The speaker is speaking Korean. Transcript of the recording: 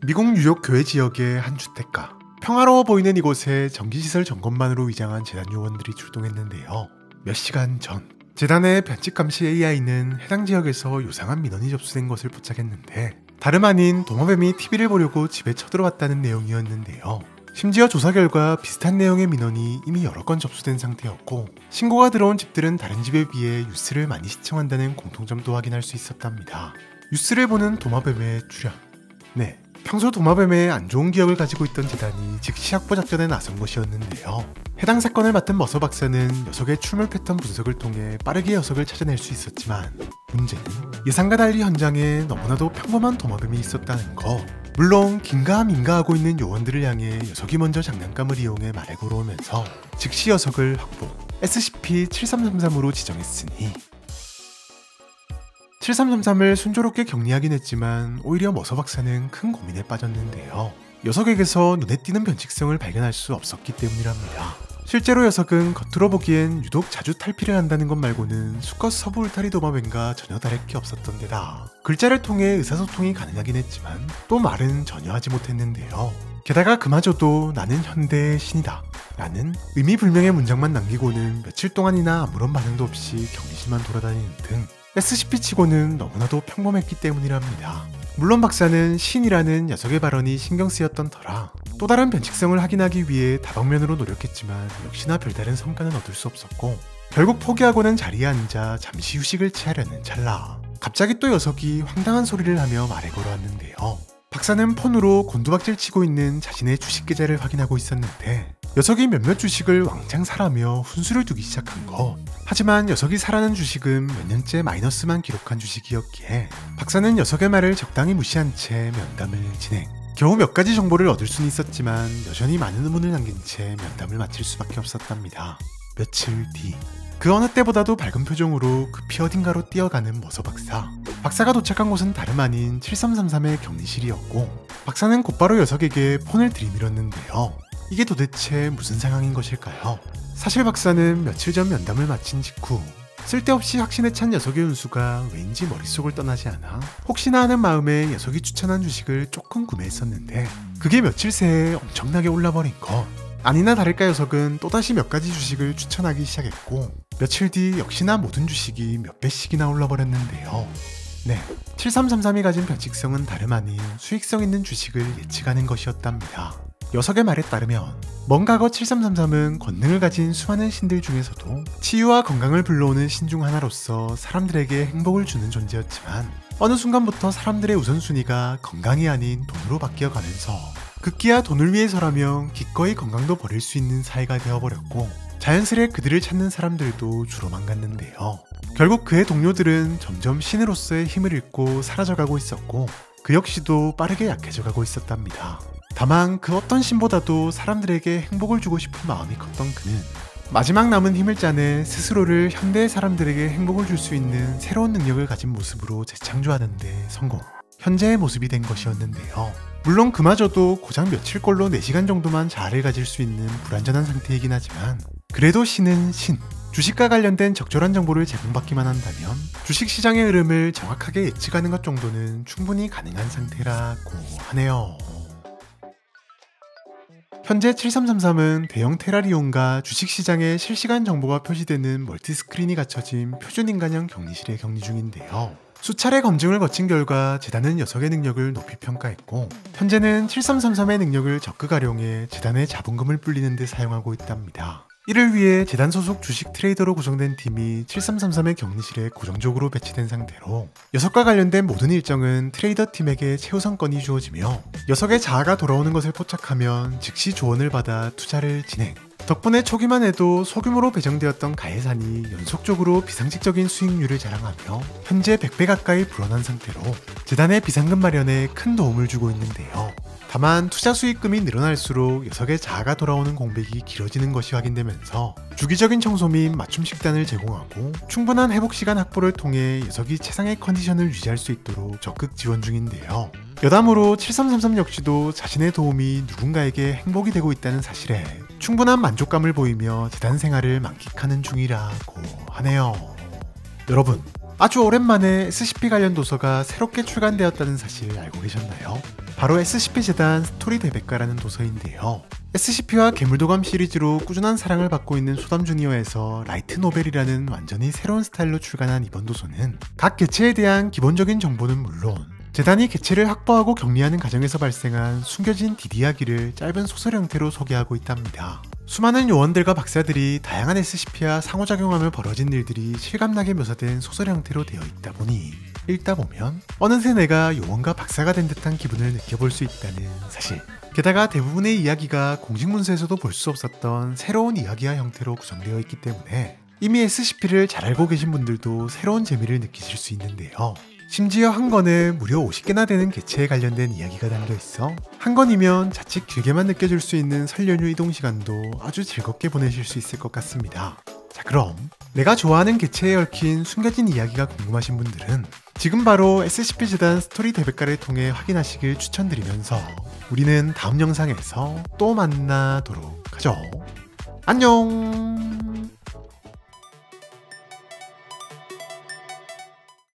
미국 뉴욕 교회 지역의 한 주택가. 평화로워 보이는 이곳에 전기시설 점검만으로 위장한 재단 요원들이 출동했는데요. 몇 시간 전 재단의 변칙 감시 AI는 해당 지역에서 요상한 민원이 접수된 것을 포착했는데 다름 아닌 도마뱀이 TV를 보려고 집에 쳐들어왔다는 내용이었는데요. 심지어 조사 결과 비슷한 내용의 민원이 이미 여러 건 접수된 상태였고 신고가 들어온 집들은 다른 집에 비해 뉴스를 많이 시청한다는 공통점도 확인할 수 있었답니다. 뉴스를 보는 도마뱀의 출현. 네, 평소 도마뱀에 안 좋은 기억을 가지고 있던 재단이 즉시 확보 작전에 나선 것이었는데요. 해당 사건을 맡은 머서 박사는 녀석의 출몰 패턴 분석을 통해 빠르게 녀석을 찾아낼 수 있었지만 문제는 예상과 달리 현장에 너무나도 평범한 도마뱀이 있었다는 거. 물론 긴가민가하고 있는 요원들을 향해 녀석이 먼저 장난감을 이용해 말에 걸어오면서 즉시 녀석을 확보, SCP-7333으로 지정했으니 7333을 순조롭게 격리하긴 했지만 오히려 머서 박사는 큰 고민에 빠졌는데요. 녀석에게서 눈에 띄는 변칙성을 발견할 수 없었기 때문이랍니다. 실제로 녀석은 겉으로 보기엔 유독 자주 탈피를 한다는 것 말고는 수컷 서부 울타리 도마뱀과 전혀 다를 게 없었던 데다 글자를 통해 의사소통이 가능하긴 했지만 또 말은 전혀 하지 못했는데요. 게다가 그마저도 나는 현대의 신이다 라는 의미불명의 문장만 남기고는 며칠 동안이나 아무런 반응도 없이 격리실만 돌아다니는 등 SCP-치고는 너무나도 평범했기 때문이랍니다. 물론 박사는 신이라는 녀석의 발언이 신경 쓰였던 터라 또 다른 변칙성을 확인하기 위해 다방면으로 노력했지만 역시나 별다른 성과는 얻을 수 없었고 결국 포기하고는 자리에 앉아 잠시 휴식을 취하려는 찰나 갑자기 또 녀석이 황당한 소리를 하며 말에 걸어왔는데요. 박사는 폰으로 곤두박질 치고 있는 자신의 주식 계좌를 확인하고 있었는데 녀석이 몇몇 주식을 왕창 사라며 훈수를 두기 시작한 거. 하지만 녀석이 사라는 주식은 몇 년째 마이너스만 기록한 주식이었기에 박사는 녀석의 말을 적당히 무시한 채 면담을 진행. 겨우 몇 가지 정보를 얻을 수는 있었지만 여전히 많은 의문을 남긴 채 면담을 마칠 수밖에 없었답니다. 며칠 뒤 그 어느 때보다도 밝은 표정으로 급히 어딘가로 뛰어가는 머서 박사. 박사가 도착한 곳은 다름 아닌 7333의 격리실이었고 박사는 곧바로 녀석에게 폰을 들이밀었는데요. 이게 도대체 무슨 상황인 것일까요? 사실 박사는 며칠 전 면담을 마친 직후 쓸데없이 확신에 찬 녀석의 운수가 왠지 머릿속을 떠나지 않아 혹시나 하는 마음에 녀석이 추천한 주식을 조금 구매했었는데 그게 며칠 새에 엄청나게 올라버린 것. 아니나 다를까 녀석은 또다시 몇 가지 주식을 추천하기 시작했고 며칠 뒤 역시나 모든 주식이 몇 배씩이나 올라버렸는데요. 네, 7333이 가진 변칙성은 다름 아닌 수익성 있는 주식을 예측하는 것이었답니다. 녀석의 말에 따르면 먼 과거 7333은 권능을 가진 수많은 신들 중에서도 치유와 건강을 불러오는 신 중 하나로서 사람들에게 행복을 주는 존재였지만 어느 순간부터 사람들의 우선순위가 건강이 아닌 돈으로 바뀌어가면서 급기야 돈을 위해서라면 기꺼이 건강도 버릴 수 있는 사회가 되어버렸고 자연스레 그들을 찾는 사람들도 주로만 갔는데요. 결국 그의 동료들은 점점 신으로서의 힘을 잃고 사라져가고 있었고 그 역시도 빠르게 약해져가고 있었답니다. 다만 그 어떤 신보다도 사람들에게 행복을 주고 싶은 마음이 컸던 그는 마지막 남은 힘을 짜내 스스로를 현대의 사람들에게 행복을 줄 수 있는 새로운 능력을 가진 모습으로 재창조하는 데 성공. 현재의 모습이 된 것이었는데요. 물론 그마저도 고작 며칠꼴로 4시간 정도만 자아를 가질 수 있는 불완전한 상태이긴 하지만 그래도 신은 신. 주식과 관련된 적절한 정보를 제공받기만 한다면 주식시장의 흐름을 정확하게 예측하는 것 정도는 충분히 가능한 상태라고 하네요. 현재 7333은 대형 테라리움과 주식시장의 실시간 정보가 표시되는 멀티스크린이 갖춰진 표준인간형 격리실에 격리 중인데요. 수차례 검증을 거친 결과 재단은 녀석의 능력을 높이 평가했고 현재는 7333의 능력을 적극 활용해 재단의 자본금을 불리는 데 사용하고 있답니다. 이를 위해 재단 소속 주식 트레이더로 구성된 팀이 7333의 격리실에 고정적으로 배치된 상태로 녀석과 관련된 모든 일정은 트레이더 팀에게 최우선권이 주어지며 녀석의 자아가 돌아오는 것을 포착하면 즉시 조언을 받아 투자를 진행. 덕분에 초기만 해도 소규모로 배정되었던 가해산이 연속적으로 비상식적인 수익률을 자랑하며 현재 100배 가까이 불어난 상태로 재단의 비상금 마련에 큰 도움을 주고 있는데요. 다만 투자 수익금이 늘어날수록 녀석의 자아가 돌아오는 공백이 길어지는 것이 확인되면서 주기적인 청소 및 맞춤 식단을 제공하고 충분한 회복 시간 확보를 통해 녀석이 최상의 컨디션을 유지할 수 있도록 적극 지원 중인데요. 여담으로 7333 역시도 자신의 도움이 누군가에게 행복이 되고 있다는 사실에 충분한 만족감을 보이며 재단 생활을 만끽하는 중이라고 하네요. 여러분, 아주 오랜만에 SCP 관련 도서가 새롭게 출간되었다는 사실 알고 계셨나요? 바로 SCP 재단 스토리 대백과라는 도서인데요. SCP와 괴물도감 시리즈로 꾸준한 사랑을 받고 있는 소담 주니어에서 라이트 노벨이라는 완전히 새로운 스타일로 출간한 이번 도서는 각 개체에 대한 기본적인 정보는 물론 재단이 개체를 확보하고 격리하는 과정에서 발생한 숨겨진 DD 이야기를 짧은 소설 형태로 소개하고 있답니다. 수많은 요원들과 박사들이 다양한 SCP와 상호작용하며 벌어진 일들이 실감나게 묘사된 소설 형태로 되어 있다 보니 읽다 보면 어느새 내가 요원과 박사가 된 듯한 기분을 느껴볼 수 있다는 사실. 게다가 대부분의 이야기가 공식 문서에서도 볼 수 없었던 새로운 이야기화 형태로 구성되어 있기 때문에 이미 SCP를 잘 알고 계신 분들도 새로운 재미를 느끼실 수 있는데요. 심지어 한 권에 무려 50개나 되는 개체에 관련된 이야기가 담겨있어 한 권이면 자칫 길게만 느껴질 수 있는 설 연휴 이동 시간도 아주 즐겁게 보내실 수 있을 것 같습니다. 자, 그럼 내가 좋아하는 개체에 얽힌 숨겨진 이야기가 궁금하신 분들은 지금 바로 SCP 재단 스토리 대백과를 통해 확인하시길 추천드리면서 우리는 다음 영상에서 또 만나도록 하죠. 안녕!